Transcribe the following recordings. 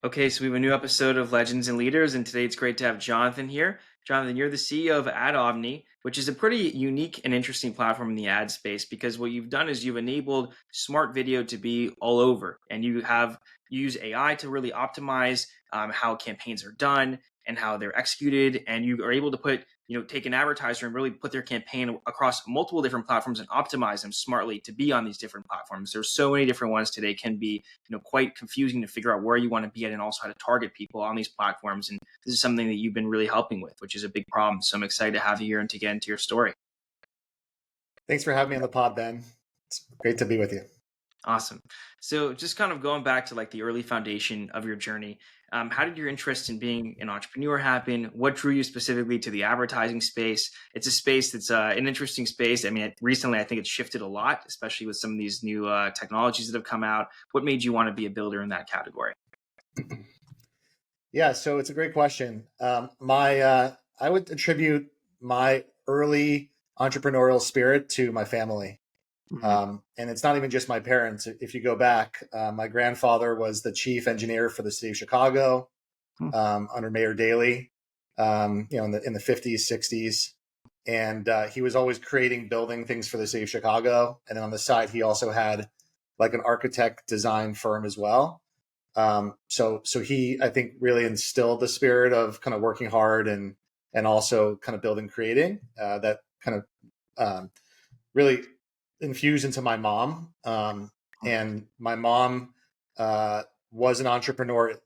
Okay, so we have a new episode of Legends and Leaders, and today it's great to have Jonathan here. Jonathan, you're the CEO of Ad Omni, which is a pretty unique and interesting platform in the ad space because what you've done is you've enabled smart video to be all over, and you use AI to really optimize how campaigns are done and how they're executed, and you are able to take an advertiser and really put their campaign across multiple different platforms and optimize them smartly to be on these different platforms. There's so many different ones today, can be quite confusing to figure out where you want to be at and also how to target people on these platforms. And this is something that you've been really helping with, which is a big problem. So I'm excited to have you here and to get into your story. Thanks for having me on the pod, Ben. It's great to be with you. Awesome. So just kind of going back to like the early foundation of your journey, how did your interest in being an entrepreneur happen? What drew you specifically to the advertising space? It's a space that's an interesting space. I mean, recently I think it's shifted a lot, especially with some of these new technologies that have come out. What made you want to be a builder in that category? Yeah, so it's a great question. I would attribute my early entrepreneurial spirit to my family. And it's not even just my parents. If you go back, my grandfather was the chief engineer for the city of Chicago under Mayor Daley, in the 50s, 60s. And he was always building things for the city of Chicago. And then on the side, he also had like an architect design firm as well. So he, I think, really instilled the spirit of kind of working hard and also kind of building, creating that kind of really infused into my mom. And my mom was an entrepreneur,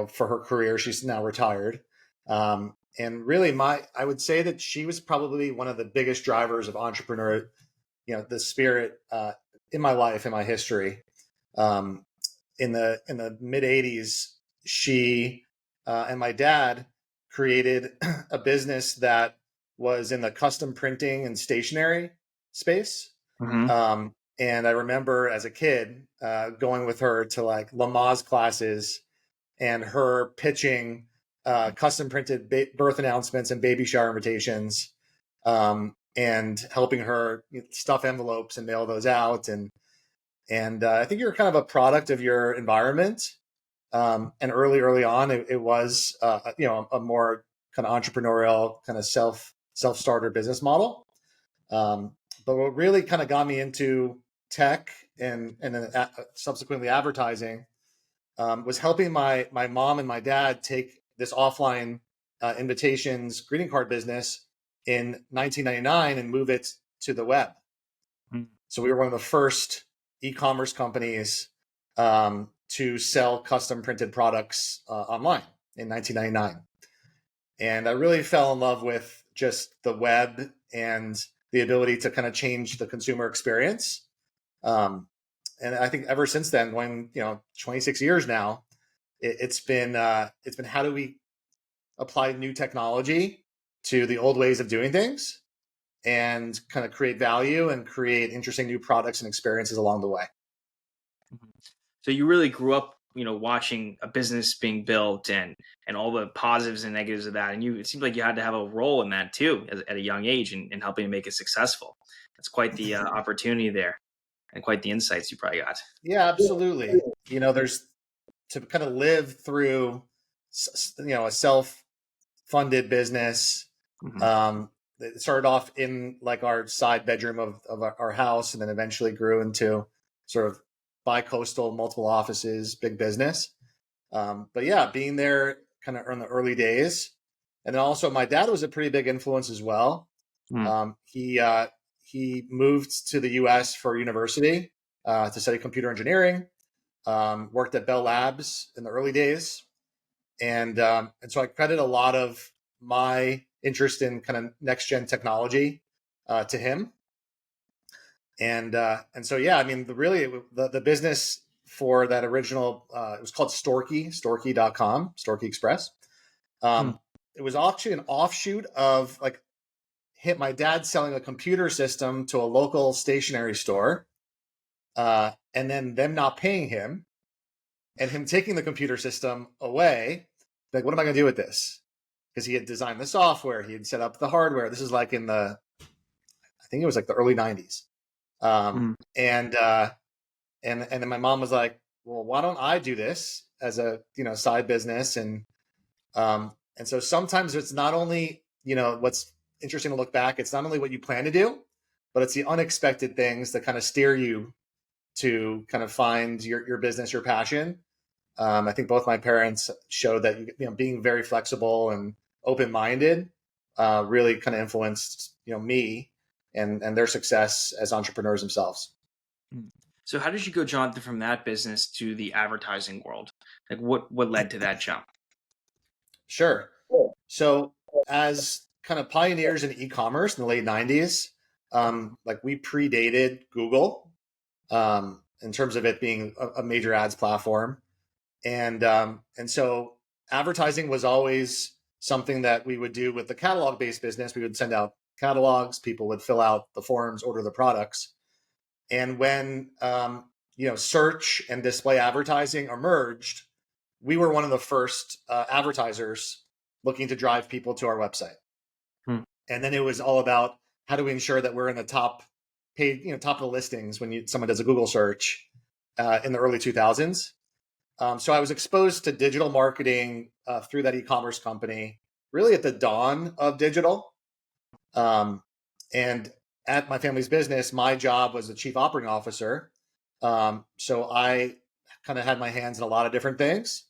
for her career. She's now retired. And really I would say that she was probably one of the biggest drivers of entrepreneur, the spirit in my life, in my history. In the mid 80s, she and my dad created a business that was in the custom printing and stationery space. And I remember as a kid going with her to like Lamaze classes and her pitching custom printed birth announcements and baby shower invitations, and helping her stuff envelopes and mail those out. And I think you're kind of a product of your environment. And early on, it was a more kind of entrepreneurial, kind of self-starter business model. But what really kind of got me into tech and then subsequently advertising was helping my mom and my dad take this offline invitations greeting card business in 1999 and move it to the web. So we were one of the first e-commerce companies to sell custom printed products online in 1999. And I really fell in love with just the web and the ability to kind of change the consumer experience. And I think ever since then, when 26 years now, it's been how do we apply new technology to the old ways of doing things and kind of create value and create interesting new products and experiences along the way. So you really grew up, watching a business being built and all the positives and negatives of that. And it seemed like you had to have a role in that too at a young age in helping to make it successful. That's quite the opportunity there and quite the insights you probably got. Yeah, absolutely. There's to kind of live through, a self-funded business. It started off in like our side bedroom of our house, and then eventually grew into sort of bi-coastal, multiple offices, big business. But yeah, being there kind of in the early days. And then also my dad was a pretty big influence as well. He moved to the US for university to study computer engineering, worked at Bell Labs in the early days. And so I credit a lot of my interest in kind of next gen technology to him. And so, yeah, I mean, the business for that original, it was called Storky.com, Storky Express. It was actually an offshoot of like my dad selling a computer system to a local stationery store, and then them not paying him and him taking the computer system away. Like, what am I going to do with this? Because he had designed the software, he had set up the hardware. This is like I think it was like the early 90s. And then my mom was like, well, why don't I do this? side business. And so sometimes it's not only, what's interesting to look back, it's not only what you plan to do, but it's the unexpected things that kind of steer you to kind of find your business, your passion. I think both my parents showed that being very flexible and open-minded really kind of influenced me and their success as entrepreneurs themselves. Mm. So how did you go, Jonathan, from that business to the advertising world? Like what led to that jump? Sure. So as kind of pioneers in e-commerce in the late 90s, like we predated Google in terms of it being a major ads platform. And so advertising was always something that we would do with the catalog-based business. We would send out catalogs, people would fill out the forms, order the products. And when search and display advertising emerged, we were one of the first advertisers looking to drive people to our website. Hmm. And then it was all about how do we ensure that we're in the top paid, top of the listings when someone does a Google search in the early 2000s. So I was exposed to digital marketing through that e-commerce company, really at the dawn of digital. And at my family's business, my job was the chief operating officer. So I kind of had my hands in a lot of different things,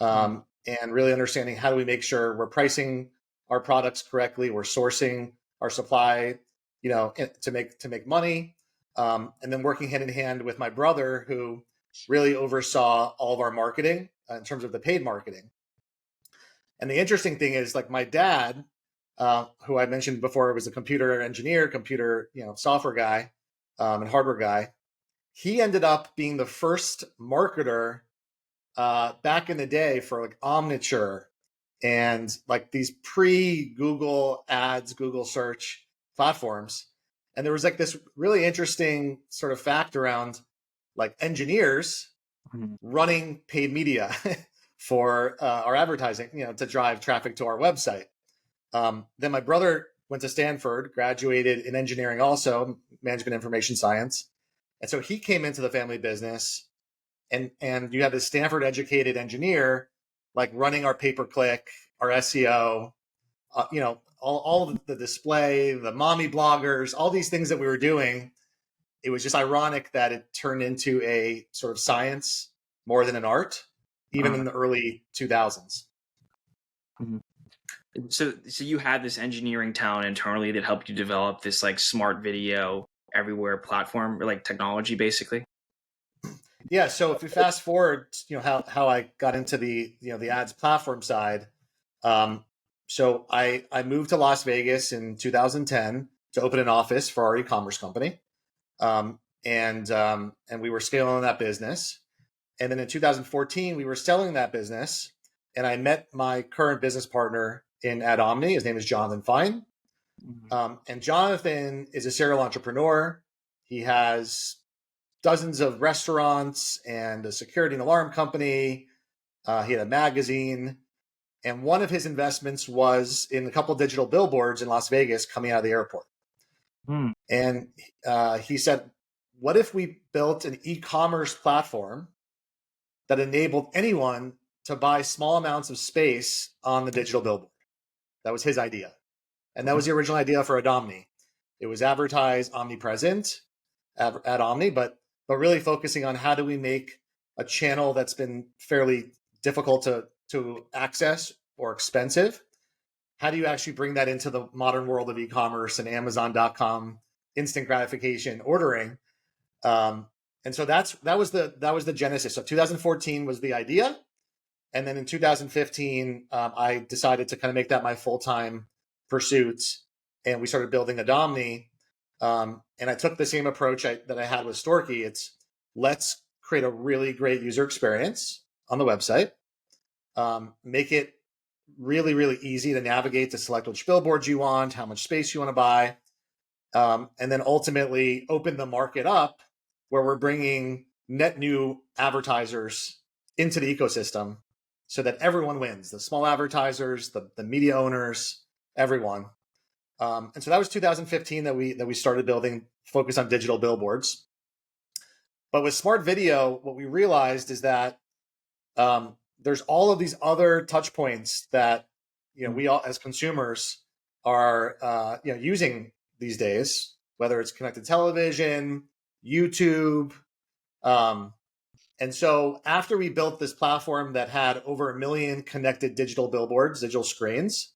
and really understanding how do we make sure we're pricing our products correctly, we're sourcing our supply, to make money, and then working hand in hand with my brother, who really oversaw all of our marketing in terms of the paid marketing. And the interesting thing is, like my dad, who I mentioned before, was a computer engineer, software guy, and hardware guy. He ended up being the first marketer back in the day for like Omniture and like these pre-Google ads, Google search platforms. And there was like this really interesting sort of fact around like engineers running paid media for our advertising, to drive traffic to our website. Then my brother went to Stanford, graduated in engineering, also management information science. And so he came into the family business, and you had this Stanford educated engineer, like running our pay-per-click, our SEO, all of the display, the mommy bloggers, all these things that we were doing. It was just ironic that it turned into a sort of science more than an art, even in the early 2000s. Mhm. So you had this engineering talent internally that helped you develop this like smart video everywhere platform, or like technology, basically. Yeah. So if we fast forward, how I got into the ads platform side. So I moved to Las Vegas in 2010 to open an office for our e-commerce company. And we were scaling that business. And then in 2014, we were selling that business, and I met my current business partner in Ad Omni. His name is Jonathan Fine. And Jonathan is a serial entrepreneur. He has dozens of restaurants and a security and alarm company. He had a magazine. And one of his investments was in a couple of digital billboards in Las Vegas coming out of the airport. And he said, what if we built an e-commerce platform that enabled anyone to buy small amounts of space on the digital billboard? That was his idea. And that was the original idea for Adomni. It was advertise omnipresent at Omni, but really focusing on how do we make a channel that's been fairly difficult to access or expensive. How do you actually bring that into the modern world of e-commerce and Amazon.com instant gratification ordering? And so that was the genesis. So 2014 was the idea, and then in 2015, I decided to kind of make that my full-time pursuit, and we started building Adomni. And I took the same approach that I had with Storky. It's let's create a really great user experience on the website, make it really, really easy to navigate, to select which billboards you want, how much space you want to buy, and then ultimately open the market up where we're bringing net new advertisers into the ecosystem so that everyone wins, the small advertisers, the media owners, everyone. And so that was 2015 that we started building, focus on digital billboards. But with smart video, what we realized is that there's all of these other touch points that we all as consumers are using these days, whether it's connected television, YouTube. And so after we built this platform that had over 1 million connected digital billboards, digital screens,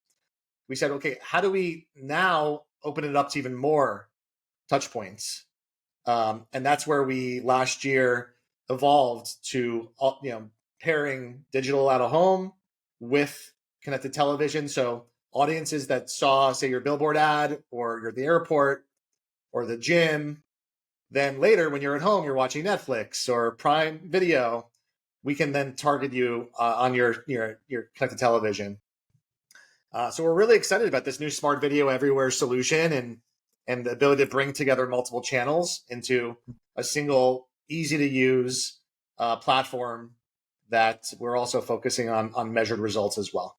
we said, okay, how do we now open it up to even more touch points? And that's where we last year evolved to pairing digital out of home with connected television. So audiences that saw, say, your billboard ad, or you're at the airport or the gym, then later when you're at home, you're watching Netflix or Prime Video, we can then target you on your connected television. So we're really excited about this new smart video everywhere solution, and the ability to bring together multiple channels into a single, easy to use platform that we're also focusing on measured results as well.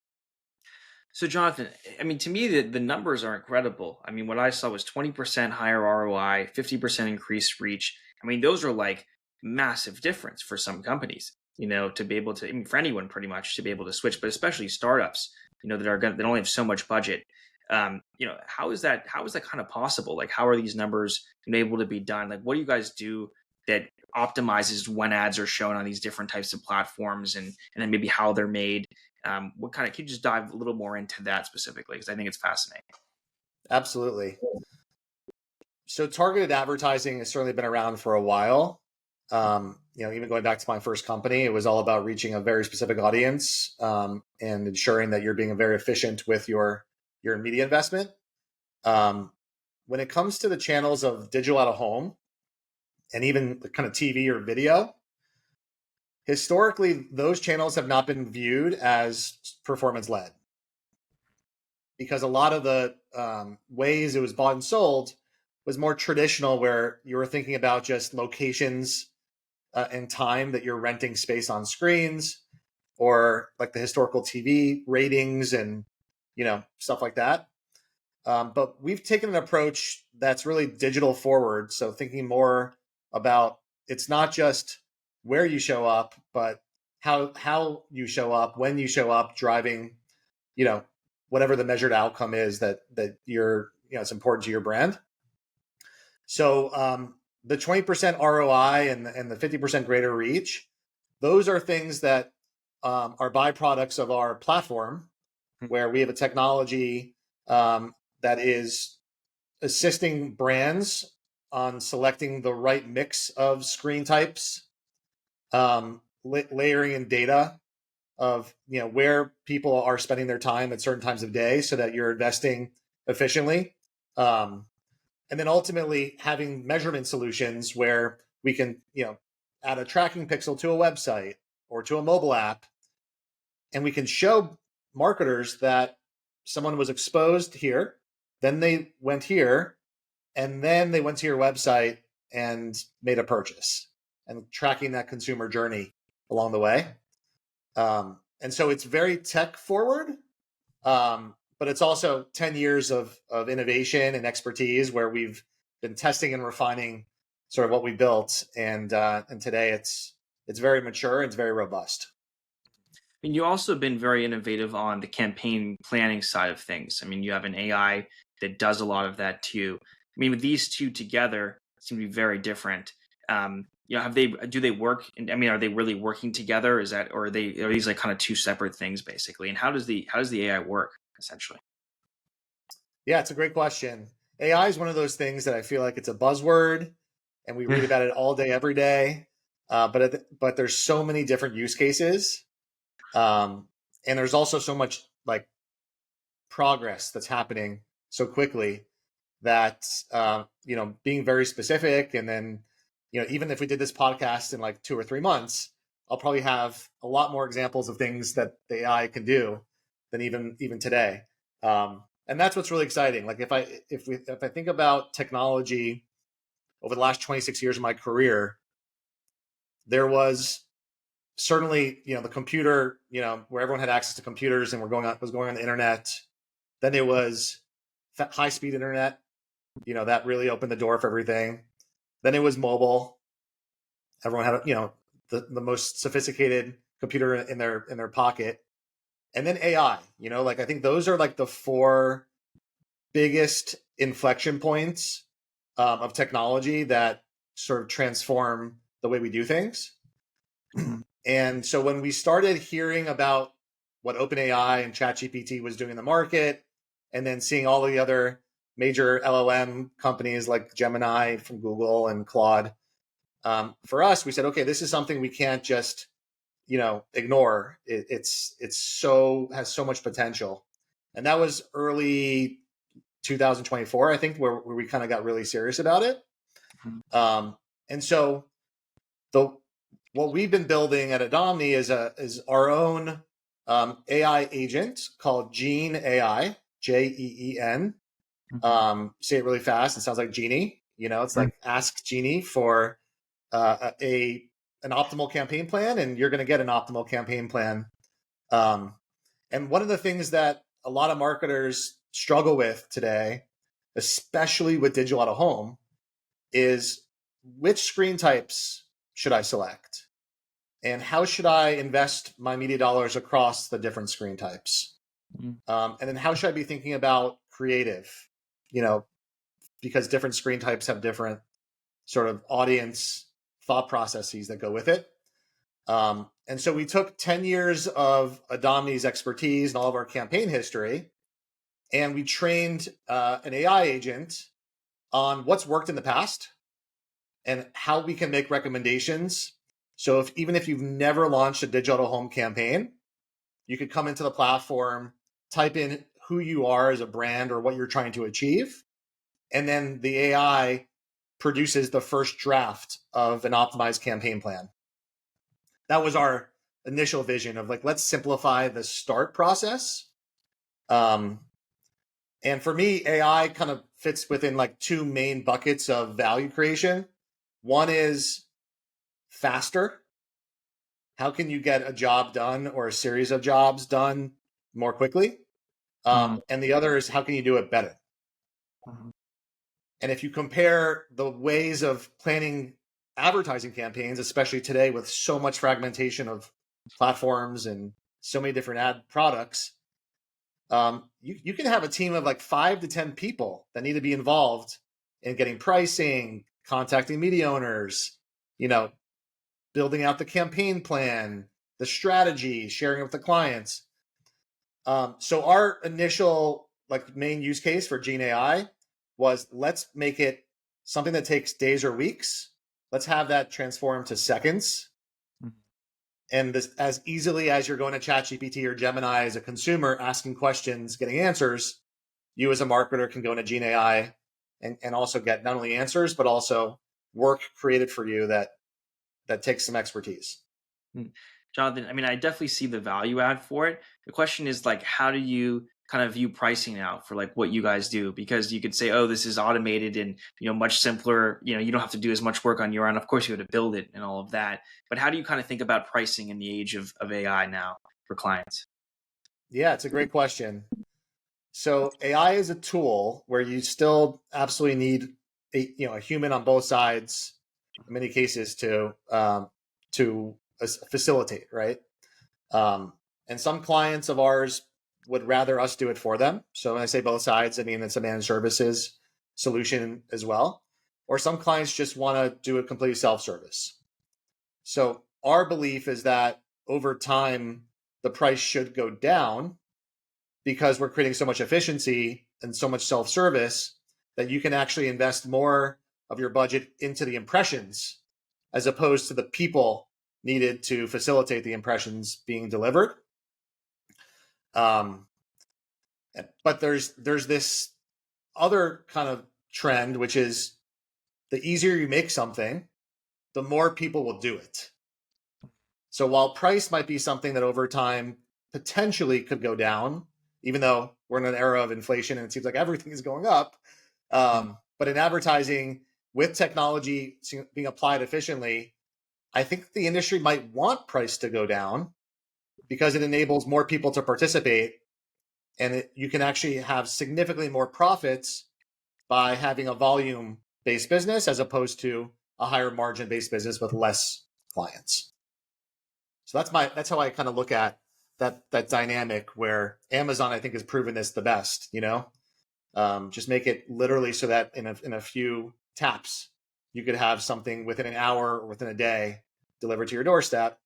So, Jonathan, I mean, to me, the numbers are incredible. I mean, what I saw was 20% higher ROI, 50% increased reach. I mean, those are like massive difference for some companies, to be able to, I mean, for anyone pretty much to be able to switch, but especially startups, that only have so much budget. How is that kind of possible? Like, how are these numbers able to be done? Like, what do you guys do that optimizes when ads are shown on these different types of platforms, and then maybe how they're made? Can you just dive a little more into that specifically? Because I think it's fascinating. Absolutely. So targeted advertising has certainly been around for a while. Even going back to my first company, it was all about reaching a very specific audience and ensuring that you're being very efficient with your media investment. When it comes to the channels of digital out of home and even the kind of TV or video, historically, those channels have not been viewed as performance led, because a lot of the ways it was bought and sold was more traditional, where you were thinking about just locations and time that you're renting space on screens, or like the historical TV ratings and stuff like that. But we've taken an approach that's really digital forward. So thinking more about, it's not just where you show up, but how you show up, when you show up, driving, whatever the measured outcome is that you're, it's important to your brand. So the 20% ROI and the 50% greater reach, those are things that are byproducts of our platform, where we have a technology that is assisting brands on selecting the right mix of screen types, layering in data of where people are spending their time at certain times of day, so that you're investing efficiently, and then ultimately having measurement solutions where we can add a tracking pixel to a website or to a mobile app, and we can show marketers that someone was exposed here, then they went here, and then they went to your website and made a purchase, and tracking that consumer journey along the way. And so it's very tech forward, but it's also 10 years of innovation and expertise, where we've been testing and refining sort of what we built. And today it's very mature and it's very robust. I mean, you also been very innovative on the campaign planning side of things. I mean, you have an AI that does a lot of that too. I mean, with these two together, seem to be very different. Do they work? I mean, are they really working together? Or are these like kind of two separate things basically? And how does the AI work essentially? Yeah, it's a great question. AI is one of those things that I feel like it's a buzzword, and we read about it all day, every day. But there's so many different use cases, and there's also so much like progress that's happening so quickly that being very specific, and then even if we did this podcast in like 2 or 3 months, I'll probably have a lot more examples of things that the AI can do than even today. And that's what's really exciting. Like if I think about technology over the last 26 years of my career, there was certainly the computer, where everyone had access to computers and was going on the internet. Then it was high speed internet, that really opened the door for everything. Then it was mobile. Everyone had the most sophisticated computer in their pocket, and then AI. Like I think those are like the four biggest inflection points of technology that sort of transform the way we do things. Mhm. And so when we started hearing about what OpenAI and ChatGPT was doing in the market, and then seeing all the other major LLM companies like Gemini from Google and Claude, for us, we said, okay, this is something we can't just ignore. It's has so much potential, and that was early 2024, I think, where we kind of got really serious about it. Mhm. And so the what we've been building at Adomni is our own AI agent called Gene AI, Jeen. Mhm. Say it really fast. It sounds like Genie. It's Mhm. like ask Genie for an optimal campaign plan, and you're going to get an optimal campaign plan. Um, and one of the things that a lot of marketers struggle with today, especially with digital out of home, is which screen types should I select? And how should I invest my media dollars across the different screen types? Mhm. And then how should I be thinking about creative? You know, because different screen types have different sort of audience thought processes that go with it. And so we took 10 years of Adomni's expertise and all of our campaign history, and we trained an AI agent on what's worked in the past and how we can make recommendations. So even if you've never launched a digital home campaign, you could come into the platform, type in who you are as a brand or what you're trying to achieve, and then the AI produces the first draft of an optimized campaign plan. That was our initial vision of like, let's simplify the start process. Um, and for me, AI kind of fits within like two main buckets of value creation. One is faster. How can you get a job done or a series of jobs done more quickly? Mhm. And the other is how can you do it better? Mhm. And if you compare the ways of planning advertising campaigns, especially today with so much fragmentation of platforms and so many different ad products, you can have a team of like 5 to 10 people that need to be involved in getting pricing, contacting media owners, you know, building out the campaign plan, the strategy, sharing with the clients. So our initial like main use case for Gene AI was let's make it something that takes days or weeks. Let's have that transform to seconds. Mhm. And this, as easily as you're going to ChatGPT or Gemini as a consumer, asking questions, getting answers, you as a marketer can go into Gene AI and also get not only answers, but also work created for you that takes some expertise. Mm. Jonathan, I mean, I definitely see the value add for it. The question is like, how do you kind of view pricing now for like what you guys do? Because you could say, oh, this is automated and much simpler. You don't have to do as much work on your end. Of course, you have to build it and all of that. But how do you kind of think about pricing in the age of AI now for clients? Yeah, it's a great question. So AI is a tool where you still absolutely need a human on both sides in many cases to facilitate, right? Um, and some clients of ours would rather us do it for them. So when I say both sides, I mean it's a managed services solution as well. Or some clients just want to do it completely self-service. So our belief is that over time the price should go down because we're creating so much efficiency and so much self-service that you can actually invest more of your budget into the impressions as opposed to the people needed to facilitate the impressions being delivered. Um, but there's this other kind of trend, which is the easier you make something, the more people will do it. So while price might be something that over time potentially could go down, even though we're in an era of inflation and it seems like everything is going up, but in advertising with technology being applied efficiently, I think the industry might want price to go down because it enables more people to participate, and you can actually have significantly more profits by having a volume based business as opposed to a higher margin based business with less clients. So that's how I kind of look at that dynamic where Amazon, I think, has proven this the best. Just make it literally so that in a few taps, you could have something within an hour or within a day delivered to your doorstep.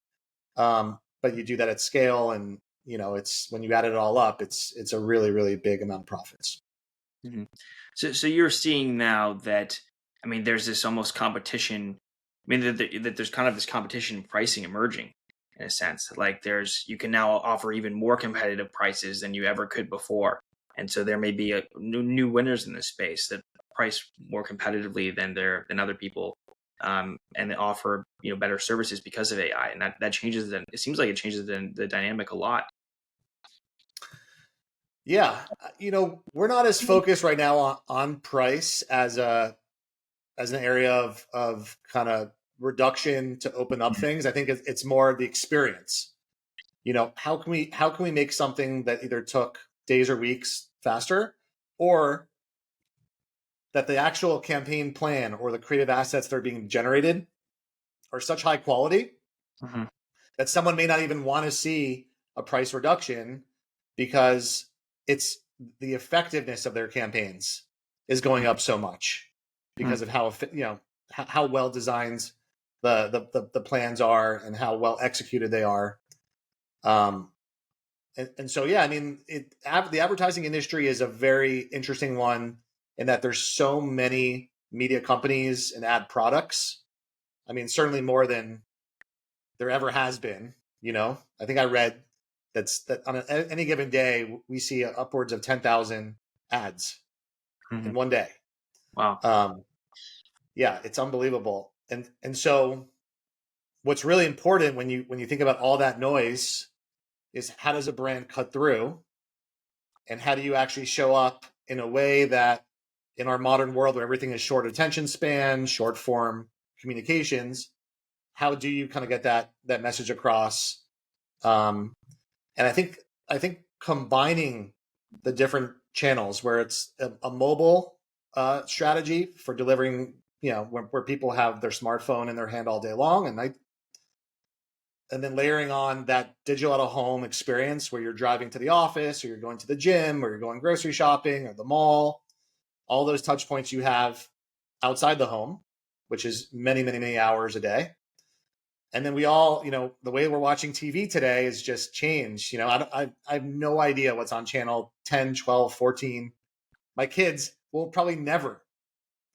But you do that at scale, and it's when you add it all up, it's a really, really big amount of profits. Mhm. So you're seeing now that, I mean, there's this almost competition. I mean, that there's kind of this competition pricing emerging in a sense. Like you can now offer even more competitive prices than you ever could before, and so there may be a new winners in this space that price more competitively than other people, and they offer better services because of AI, and that changes. It seems like it changes the dynamic a lot. Yeah, we're not as focused right now on price as an area of kind of reduction to open up things. I think it's more the experience. How can we make something that either took days or weeks faster, or that the actual campaign plan or the creative assets that are being generated are such high quality Mhm. that someone may not even want to see a price reduction because it's the effectiveness of their campaigns is going up so much Mhm. because of how well designed the plans are and how well executed they are. um and so, yeah, I mean, the advertising industry is a very interesting one in that there's so many media companies and ad products. I mean, certainly more than there ever has been. I think I read that on any given day we see upwards of 10,000 ads in Mhm. one day. Wow. Um, yeah, it's unbelievable. And so, what's really important when you think about all that noise is how does a brand cut through, and how do you actually show up in a way that, in our modern world where everything is short attention span, short form communications, how do you kind of get that message across? Um, and I think combining the different channels, where it's a mobile strategy for delivering, where people have their smartphone in their hand all day long, and then layering on that digital out of home experience where you're driving to the office, or you're going to the gym, or you're going grocery shopping or the mall, all those touch points you have outside the home, which is many, many, many hours a day. And then we all, the way we're watching TV today is just changed. I have no idea what's on channel 10, 12, 14. My kids will probably never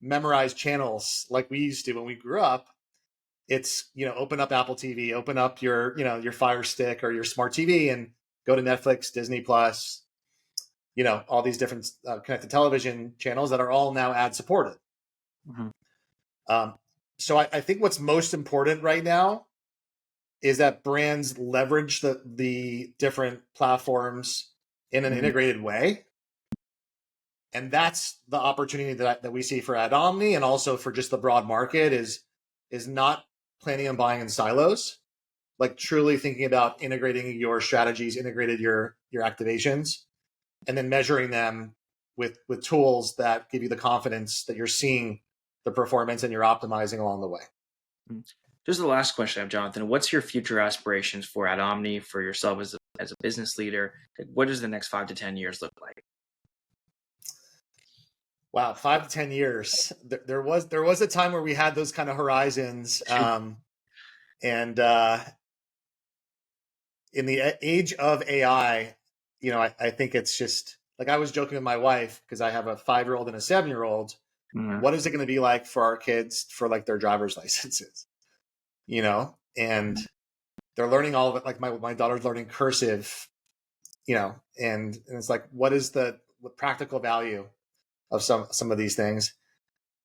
memorize channels like we used to when we grew up. It's, open up Apple TV, open up your Fire Stick or your smart TV, and go to Netflix, Disney Plus, all these different connected television channels that are all now ad supported. Mhm. Um, so I think what's most important right now is that brands leverage the different platforms in an Mhm. integrated way. And that's the opportunity that we see for Ad Omni, and also for just the broad market, is not planning on buying in silos, like truly thinking about integrating your strategies, integrated your activations, and then measuring them with tools that give you the confidence that you're seeing the performance and you're optimizing along the way. Mm. Just the last question I have, Jonathan. What's your future aspirations for Ad Omni, for yourself as a business leader? Like, what does the next 5 to 10 years look like? Wow, 5 to 10 years. There was a time where we had those kind of horizons, and in the age of AI, I think it's just like, I was joking with my wife because I have a 5-year-old and a 7-year-old. Mhm. What is it going to be like for our kids for like their driver's licenses? And they're learning all of it. Like my daughter's learning cursive, and it's like, what is the practical value of some of these things?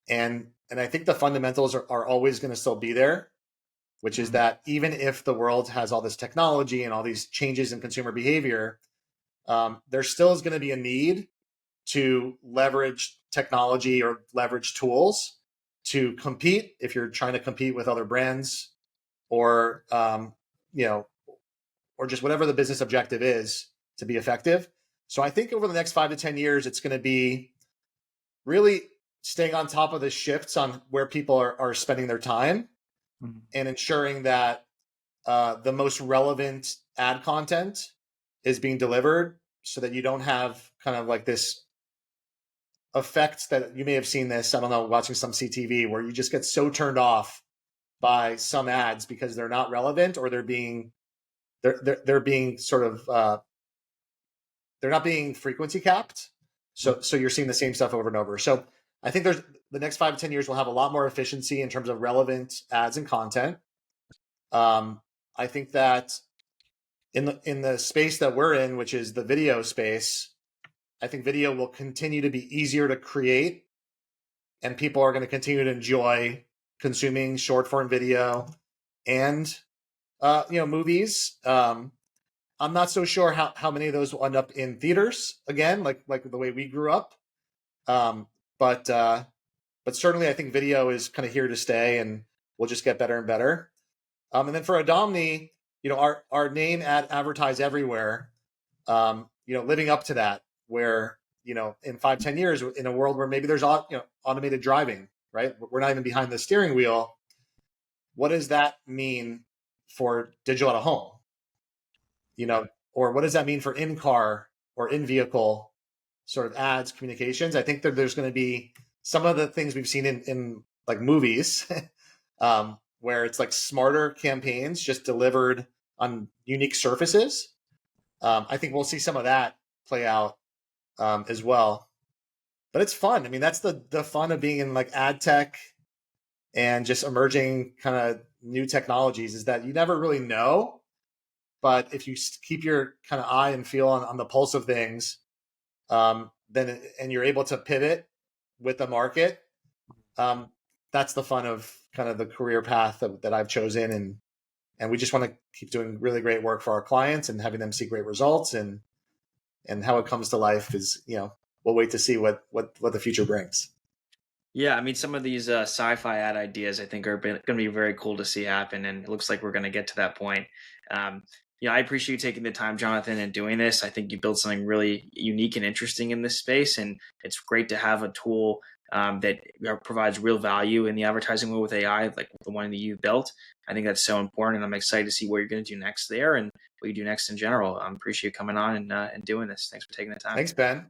And I think the fundamentals are always going to still be there, which is Mhm. that even if the world has all this technology and all these changes in consumer behavior, there still is going to be a need to leverage technology or leverage tools to compete, if you're trying to compete with other brands, or you know or just whatever the business objective is, to be effective. So I think over the next 5 to 10 years, it's going to be really staying on top of the shifts on where people are spending their time, Mhm. and ensuring that the most relevant ad content is being delivered, so that you don't have kind of like this effect that you may have seen this, I don't know, watching some CTV, where you just get so turned off by some ads because they're not relevant, or they're being sort of they're not being frequency capped. So you're seeing the same stuff over and over. So I think there's the next 5 to 10 years will have a lot more efficiency in terms of relevant ads and content. I think that in the space that we're in, which is the video space, I think video will continue to be easier to create, and people are going to continue to enjoy consuming short form video and movies. I'm not so sure how many of those will end up in theaters again, like the way we grew up. Um, but certainly I think video is kind of here to stay, and will just get better and better. And then for Adomni, our name at Advertise Everywhere, living up to that, where, in 5, 10 years, in a world where maybe there's automated driving, right? We're not even behind the steering wheel. What does that mean for digital out of home? Or what does that mean for in-car or in-vehicle sort of ads, communications? I think that there's going to be some of the things we've seen in like movies, where it's like smarter campaigns just delivered on unique surfaces. I think we'll see some of that play out as well. But it's fun. I mean, that's the fun of being in like ad tech and just emerging kind of new technologies, is that you never really know. But if you keep your kind of eye and feel on the pulse of things, then and you're able to pivot with the market, that's the fun of kind of the career path that I've chosen. And we just want to keep doing really great work for our clients and having them see great results. And how it comes to life is, we'll wait to see what the future brings. Yeah, I mean, some of these sci-fi ad ideas I think are going to be very cool to see happen, and it looks like we're going to get to that point. Um, I appreciate you taking the time, Jonathan, and doing this. I think you built something really unique and interesting in this space, and it's great to have a tool that provides real value in the advertising world with AI, like the one that you built. I think that's so important, and I'm excited to see what you're going to do next there and what you do next in general. I appreciate you coming on and doing this. Thanks for taking the time. Thanks, Ben.